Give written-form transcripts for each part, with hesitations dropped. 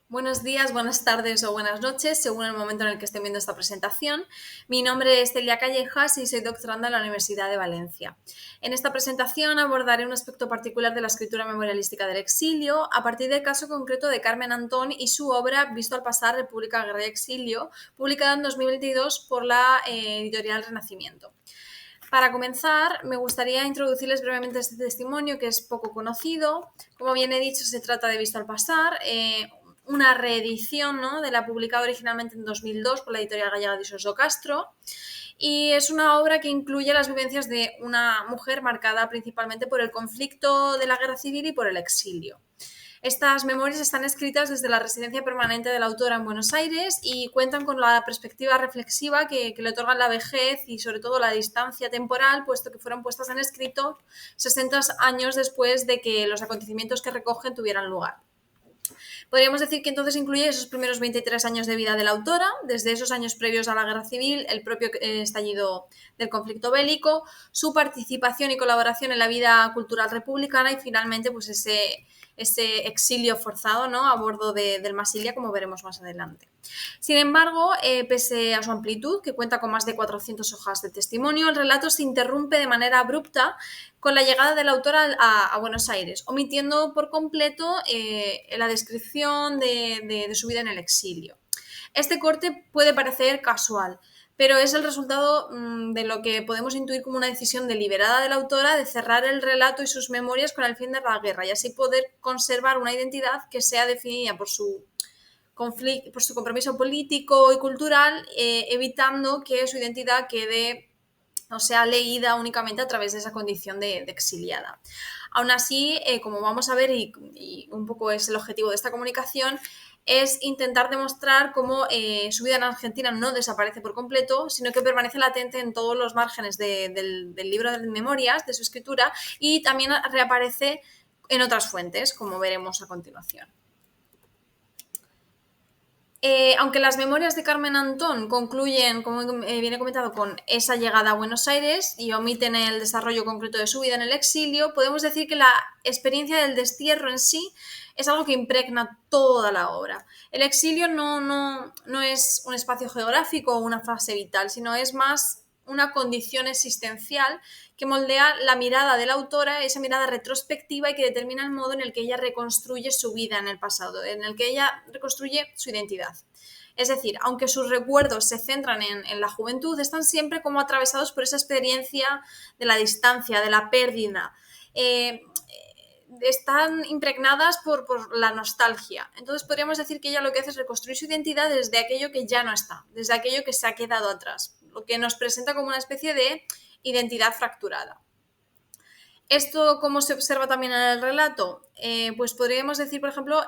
Buenos días, buenas tardes o buenas noches, según el momento en el que estén viendo esta presentación. Mi nombre es Celia Callejas y soy doctoranda en la Universidad de Valencia. En esta presentación abordaré un aspecto particular de la escritura memorialística del exilio a partir del caso concreto de Carmen Antón y su obra Visto al pasar, República, Guerra y Exilio, publicada en 2022 por la editorial Renacimiento. Para comenzar, me gustaría introducirles brevemente este testimonio que es poco conocido. Como bien he dicho, se trata de Visto al pasar, una reedición, ¿no?, de la publicada originalmente en 2002 por la editorial gallega de Isoso Castro, y es una obra que incluye las vivencias de una mujer marcada principalmente por el conflicto de la guerra civil y por el exilio. Estas memorias están escritas desde la residencia permanente de la autora en Buenos Aires y cuentan con la perspectiva reflexiva que le otorgan la vejez y sobre todo la distancia temporal, puesto que fueron puestas en escrito 60 años después de que los acontecimientos que recogen tuvieran lugar. Podríamos decir que entonces incluye esos primeros 23 años de vida de la autora, desde esos años previos a la guerra civil, el propio estallido del conflicto bélico, su participación y colaboración en la vida cultural republicana y finalmente pues ese exilio forzado, ¿no?, a bordo del Masilia, como veremos más adelante. Sin embargo, pese a su amplitud, que cuenta con más de 400 hojas de testimonio, el relato se interrumpe de manera abrupta con la llegada del autor a Buenos Aires, omitiendo por completo la descripción de su vida en el exilio. Este corte puede parecer casual, pero es el resultado de lo que podemos intuir como una decisión deliberada de la autora de cerrar el relato y sus memorias con el fin de la guerra y así poder conservar una identidad que sea definida por su compromiso político y cultural, evitando que su identidad quede o sea leída únicamente a través de esa condición de exiliada. Aún así, como vamos a ver, y un poco es el objetivo de esta comunicación, es intentar demostrar cómo su vida en Argentina no desaparece por completo, sino que permanece latente en todos los márgenes del libro de memorias, de su escritura, y también reaparece en otras fuentes, como veremos a continuación. Aunque las memorias de Carmen Antón concluyen, como bien he comentado, con esa llegada a Buenos Aires y omiten el desarrollo concreto de su vida en el exilio, podemos decir que la experiencia del destierro en sí es algo que impregna toda la obra. El exilio no es un espacio geográfico o una fase vital, sino es más una condición existencial que moldea la mirada de la autora, esa mirada retrospectiva y que determina el modo en el que ella reconstruye su vida en el pasado, en el que ella reconstruye su identidad. Es decir, aunque sus recuerdos se centran en la juventud, están siempre como atravesados por esa experiencia de la distancia, de la pérdida. Están impregnadas por la nostalgia. Entonces podríamos decir que ella lo que hace es reconstruir su identidad desde aquello que ya no está, desde aquello que se ha quedado atrás, lo que nos presenta como una especie de identidad fracturada. ¿Esto cómo se observa también en el relato? Pues podríamos decir, por ejemplo,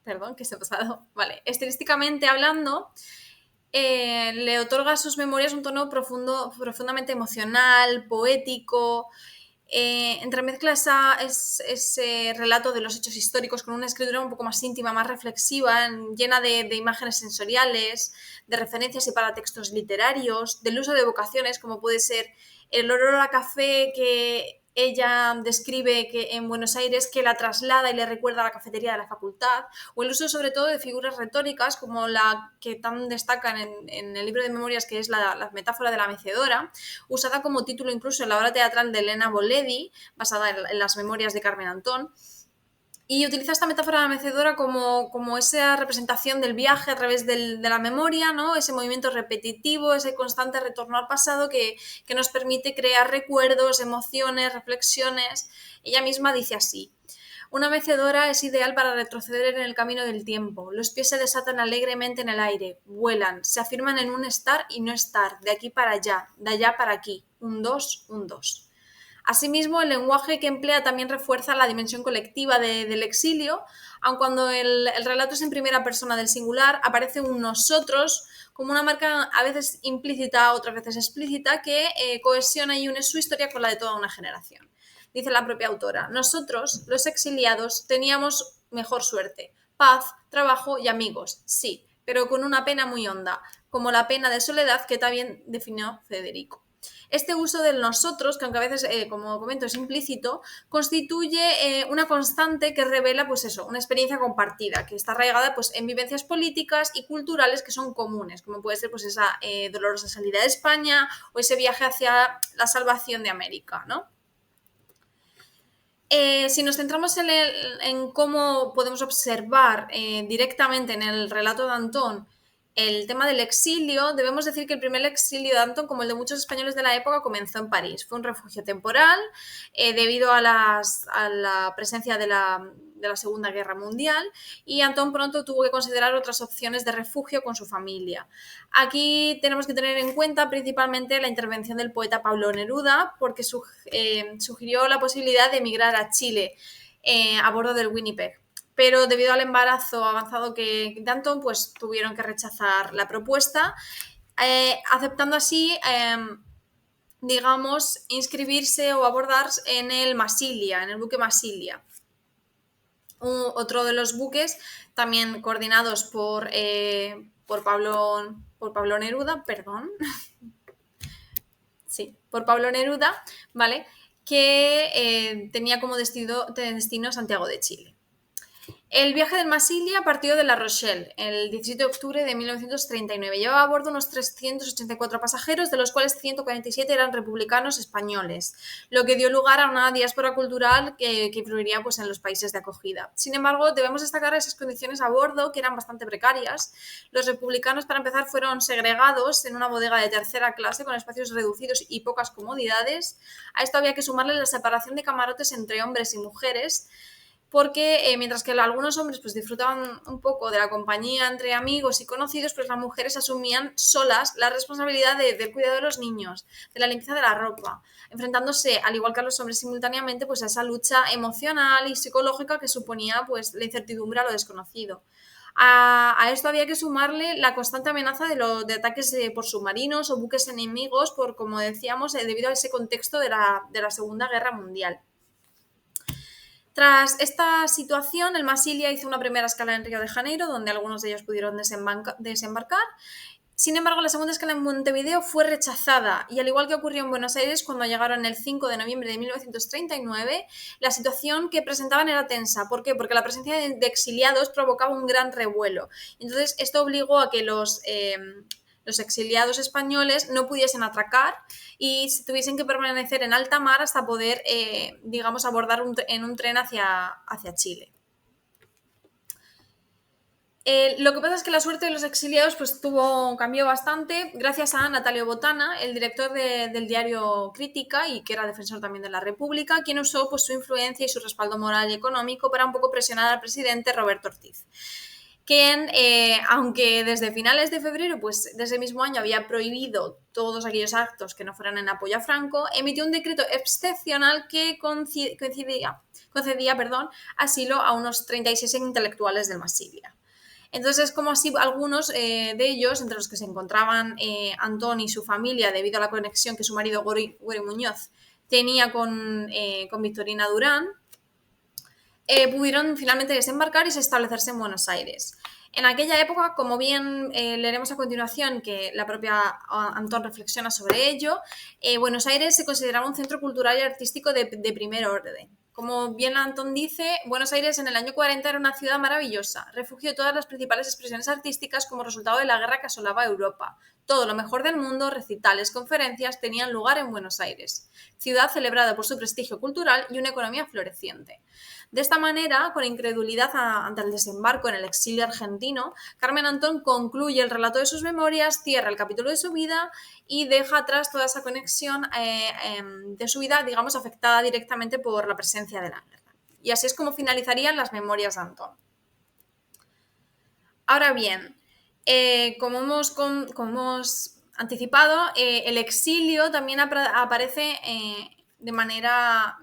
perdón, que se ha pasado. Vale, estilísticamente hablando, le otorga a sus memorias un tono profundamente emocional, poético. Entremezcla ese relato de los hechos históricos con una escritura un poco más íntima, más reflexiva, llena de imágenes sensoriales, de referencias y paratextos literarios, del uso de evocaciones como puede ser el olor a café que ella describe que en Buenos Aires, que la traslada y le recuerda a la cafetería de la facultad, o el uso sobre todo de figuras retóricas como la que tan destacan en el libro de memorias, que es la metáfora de la mecedora, usada como título incluso en la obra teatral de Elena Boledi, basada en las memorias de Carmen Antón, y utiliza esta metáfora de la mecedora como esa representación del viaje a través de la memoria, ¿no?, ese movimiento repetitivo, ese constante retorno al pasado que nos permite crear recuerdos, emociones, reflexiones. Ella misma dice así: una mecedora es ideal para retroceder en el camino del tiempo. Los pies se desatan alegremente en el aire, vuelan, se afirman en un estar y no estar, de aquí para allá, de allá para aquí, un dos, un dos. Asimismo, el lenguaje que emplea también refuerza la dimensión colectiva del exilio, aun cuando el relato es en primera persona del singular, aparece un nosotros como una marca a veces implícita, otras veces explícita, que cohesiona y une su historia con la de toda una generación. Dice la propia autora: nosotros, los exiliados, teníamos mejor suerte, paz, trabajo y amigos, sí, pero con una pena muy honda, como la pena de soledad que también definió Federico. Este uso del nosotros, que aunque a veces, como comento, es implícito, constituye una constante que revela, pues eso, una experiencia compartida, que está arraigada pues, en vivencias políticas y culturales que son comunes, como puede ser pues, esa dolorosa salida de España o ese viaje hacia la salvación de América, ¿no? Si nos centramos en cómo podemos observar directamente en el relato de Antón el tema del exilio, debemos decir que el primer exilio de Antón, como el de muchos españoles de la época, comenzó en París. Fue un refugio temporal debido a la presencia de la Segunda Guerra Mundial, y Antón pronto tuvo que considerar otras opciones de refugio con su familia. Aquí tenemos que tener en cuenta principalmente la intervención del poeta Pablo Neruda, porque sugirió la posibilidad de emigrar a Chile a bordo del Winnipeg. Pero debido al embarazo avanzado de Antón, pues tuvieron que rechazar la propuesta, aceptando así, digamos, inscribirse o abordar en el Masilia, en el buque Masilia. Otro de los buques, también coordinados por Pablo Neruda, perdón. Sí, por Pablo Neruda, ¿vale? Que tenía como destino Santiago de Chile. El viaje del Masilia partió de La Rochelle el 17 de octubre de 1939. Llevaba a bordo unos 384 pasajeros, de los cuales 147 eran republicanos españoles, lo que dio lugar a una diáspora cultural que influiría pues, en los países de acogida. Sin embargo, debemos destacar esas condiciones a bordo, que eran bastante precarias. Los republicanos, para empezar, fueron segregados en una bodega de tercera clase con espacios reducidos y pocas comodidades. A esto había que sumarle la separación de camarotes entre hombres y mujeres, porque mientras que algunos hombres pues, disfrutaban un poco de la compañía entre amigos y conocidos, pues las mujeres asumían solas la responsabilidad del cuidado de los niños, de la limpieza de la ropa, enfrentándose, al igual que a los hombres simultáneamente, pues a esa lucha emocional y psicológica que suponía pues, la incertidumbre a lo desconocido. A esto había que sumarle la constante amenaza de ataques por submarinos o buques enemigos, por, como decíamos, debido a ese contexto de la Segunda Guerra Mundial. Tras esta situación, el Masilia hizo una primera escala en Río de Janeiro, donde algunos de ellos pudieron desembarcar. Sin embargo, la segunda escala en Montevideo fue rechazada, y al igual que ocurrió en Buenos Aires cuando llegaron el 5 de noviembre de 1939, la situación que presentaban era tensa. ¿Por qué? Porque la presencia de exiliados provocaba un gran revuelo. Entonces, esto obligó a que los exiliados españoles no pudiesen atracar y se tuviesen que permanecer en alta mar hasta poder, digamos, abordar en un tren hacia Chile. Lo que pasa es que la suerte de los exiliados pues, cambió bastante gracias a Natalio Botana, el director del diario Crítica y que era defensor también de la República, quien usó pues, su influencia y su respaldo moral y económico para un poco presionar al presidente Roberto Ortiz, quien, aunque desde finales de febrero pues, de ese mismo año había prohibido todos aquellos actos que no fueran en apoyo a Franco, emitió un decreto excepcional que concedía asilo a unos 36 intelectuales del Masilia. Entonces es como así algunos de ellos, entre los que se encontraban Antón y su familia, debido a la conexión que su marido Gori Muñoz tenía con Victorina Durán, pudieron finalmente desembarcar y establecerse en Buenos Aires. En aquella época, como bien leeremos a continuación, que la propia Antón reflexiona sobre ello, Buenos Aires se consideraba un centro cultural y artístico de primer orden. Como bien Antón dice, Buenos Aires en el año 40 era una ciudad maravillosa, refugio de todas las principales expresiones artísticas como resultado de la guerra que asolaba Europa. Todo lo mejor del mundo, recitales, conferencias, tenían lugar en Buenos Aires, ciudad celebrada por su prestigio cultural y una economía floreciente. De esta manera, con incredulidad ante el desembarco en el exilio argentino, Carmen Antón concluye el relato de sus memorias, cierra el capítulo de su vida y deja atrás toda esa conexión de su vida, digamos, afectada directamente por la presencia de la guerra. Y así es como finalizarían las memorias de Antón. Ahora bien, como hemos anticipado, el exilio también aparece de manera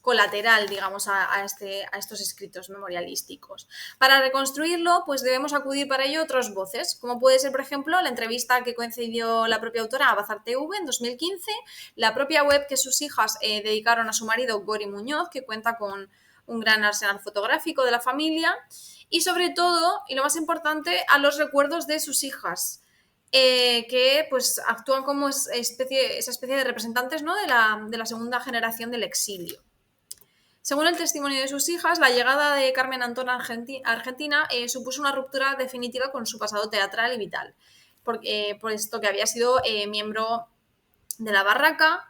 colateral, digamos, a estos escritos memorialísticos. Para reconstruirlo, pues debemos acudir para ello a otras voces, como puede ser, por ejemplo, la entrevista que concedió la propia autora a Bazar TV en 2015, la propia web que sus hijas dedicaron a su marido Gori Muñoz, que cuenta con un gran arsenal fotográfico de la familia, y sobre todo, y lo más importante, a los recuerdos de sus hijas, que pues actúan como esa especie de representantes, ¿no?, de la segunda generación del exilio. Según el testimonio de sus hijas, la llegada de Carmen Antón a Argentina supuso una ruptura definitiva con su pasado teatral y vital, por esto que había sido miembro de la Barraca.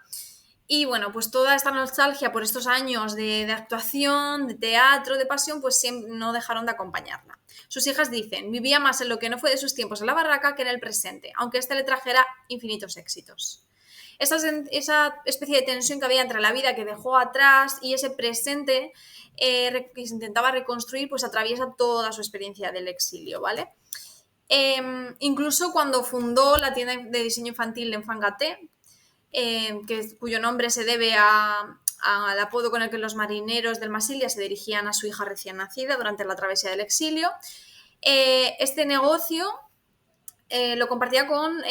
Y bueno, pues toda esta nostalgia por estos años de actuación, de teatro, de pasión, pues no dejaron de acompañarla. Sus hijas dicen, vivía más en lo que no fue de sus tiempos en la Barraca que en el presente, aunque este le trajera infinitos éxitos. Esa especie de tensión que había entre la vida que dejó atrás y ese presente que se intentaba reconstruir, pues atraviesa toda su experiencia del exilio, ¿vale? Incluso cuando fundó la tienda de diseño infantil en Fangaté, cuyo nombre se debe al apodo con el que los marineros del Masilia se dirigían a su hija recién nacida durante la travesía del exilio. Este negocio lo compartía con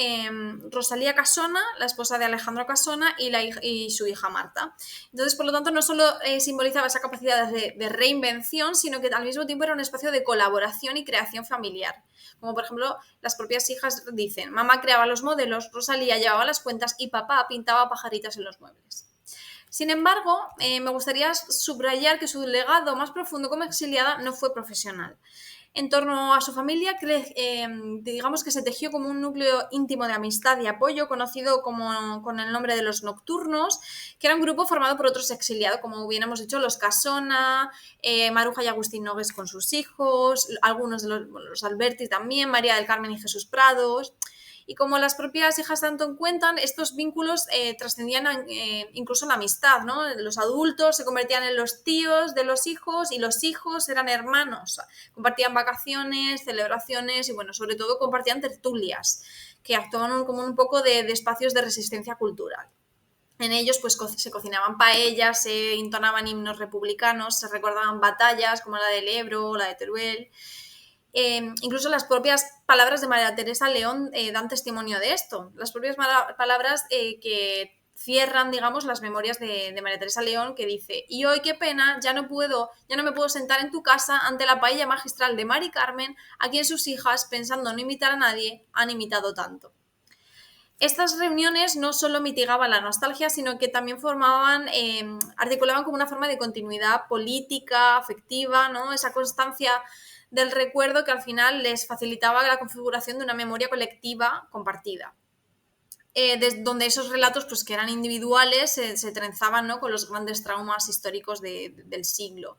Rosalía Casona, la esposa de Alejandro Casona, y su hija Marta. Entonces, por lo tanto, no solo simbolizaba esa capacidad de reinvención, sino que al mismo tiempo era un espacio de colaboración y creación familiar. Como por ejemplo, las propias hijas dicen, mamá creaba los modelos, Rosalía llevaba las cuentas y papá pintaba pajaritas en los muebles. Sin embargo, me gustaría subrayar que su legado más profundo como exiliada no fue profesional. En torno a su familia, digamos que se tejió como un núcleo íntimo de amistad y apoyo, conocido con el nombre de los Nocturnos, que era un grupo formado por otros exiliados, como bien hemos dicho, los Casona, Maruja y Agustín Nogues con sus hijos, algunos de los Alberti también, María del Carmen y Jesús Prados. Y como las propias hijas de Antón cuentan, estos vínculos trascendían incluso la amistad, ¿no? Los adultos se convertían en los tíos de los hijos y los hijos eran hermanos. Compartían vacaciones, celebraciones y, bueno, sobre todo compartían tertulias, que actuaban como un poco de espacios de resistencia cultural. En ellos pues se cocinaban paellas, se entonaban himnos republicanos, se recordaban batallas como la del Ebro o la de Teruel. Incluso las propias palabras de María Teresa León dan testimonio de esto. Las propias palabras que cierran, digamos, las memorias de María Teresa León, que dice: y hoy qué pena, ya no me puedo sentar en tu casa ante la paella magistral de Mari Carmen, a quien sus hijas, pensando no imitar a nadie, han imitado tanto. Estas reuniones no solo mitigaban la nostalgia, sino que también articulaban como una forma de continuidad política, afectiva, ¿no? Esa constancia del recuerdo que al final les facilitaba la configuración de una memoria colectiva compartida. Donde esos relatos, pues, que eran individuales, se trenzaban, ¿no?, con los grandes traumas históricos del siglo.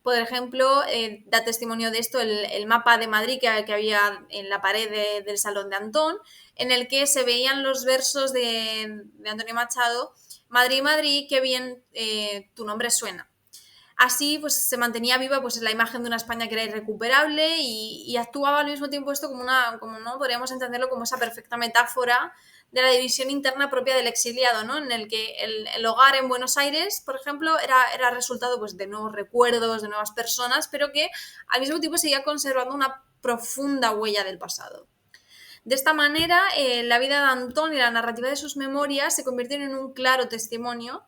Por ejemplo, da testimonio de esto el mapa de Madrid que había en la pared del Salón de Antón, en el que se veían los versos de Antonio Machado: Madrid, Madrid, qué bien tu nombre suena. Así pues se mantenía viva pues la imagen de una España que era irrecuperable y actuaba al mismo tiempo esto como no podríamos entenderlo como esa perfecta metáfora de la división interna propia del exiliado, ¿no? En el que el hogar en Buenos Aires, por ejemplo, era resultado pues de nuevos recuerdos, de nuevas personas, pero que al mismo tiempo seguía conservando una profunda huella del pasado. De esta manera, la vida de Antón y la narrativa de sus memorias se convirtieron en un claro testimonio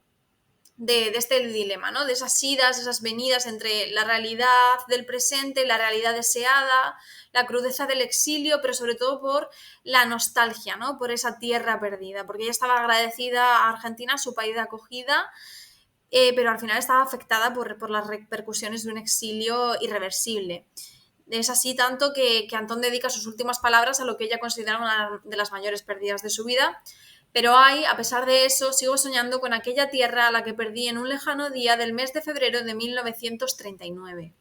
de este dilema, ¿no? De esas idas, esas venidas entre la realidad del presente, la realidad deseada, la crudeza del exilio, pero sobre todo por la nostalgia, ¿no? Por esa tierra perdida, porque ella estaba agradecida a Argentina, su país de acogida, pero al final estaba afectada por las repercusiones de un exilio irreversible. Es así tanto que Antón dedica sus últimas palabras a lo que ella considera una de las mayores pérdidas de su vida. Pero a pesar de eso, sigo soñando con aquella tierra a la que perdí en un lejano día del mes de febrero de 1939.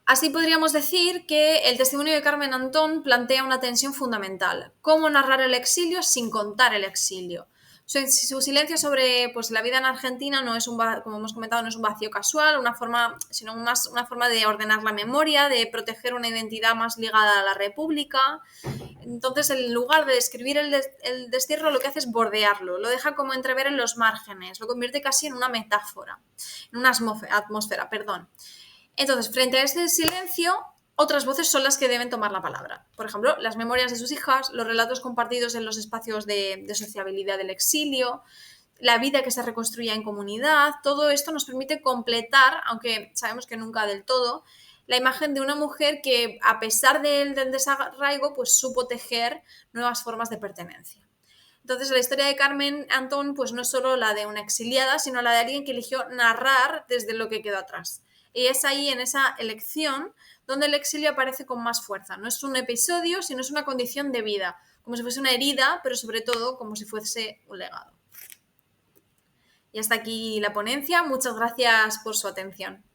Así podríamos decir que el testimonio de Carmen Antón plantea una tensión fundamental: cómo narrar el exilio sin contar el exilio. Su silencio sobre pues, la vida en Argentina no es como hemos comentado, no es un vacío casual, sino más una forma de ordenar la memoria, de proteger una identidad más ligada a la República. Entonces, en lugar de describir el destierro, lo que hace es bordearlo, lo deja como entrever en los márgenes, lo convierte casi en una metáfora, en una atmósfera. Entonces, frente a este silencio, otras voces son las que deben tomar la palabra. Por ejemplo, las memorias de sus hijas, los relatos compartidos en los espacios de sociabilidad del exilio, la vida que se reconstruía en comunidad. Todo esto nos permite completar, aunque sabemos que nunca del todo, la imagen de una mujer que, a pesar del desarraigo, pues supo tejer nuevas formas de pertenencia. Entonces, la historia de Carmen Antón, pues no es solo la de una exiliada, sino la de alguien que eligió narrar desde lo que quedó atrás. Y es ahí, en esa elección, donde el exilio aparece con más fuerza. No es un episodio, sino es una condición de vida, como si fuese una herida, pero sobre todo como si fuese un legado. Y hasta aquí la ponencia. Muchas gracias por su atención.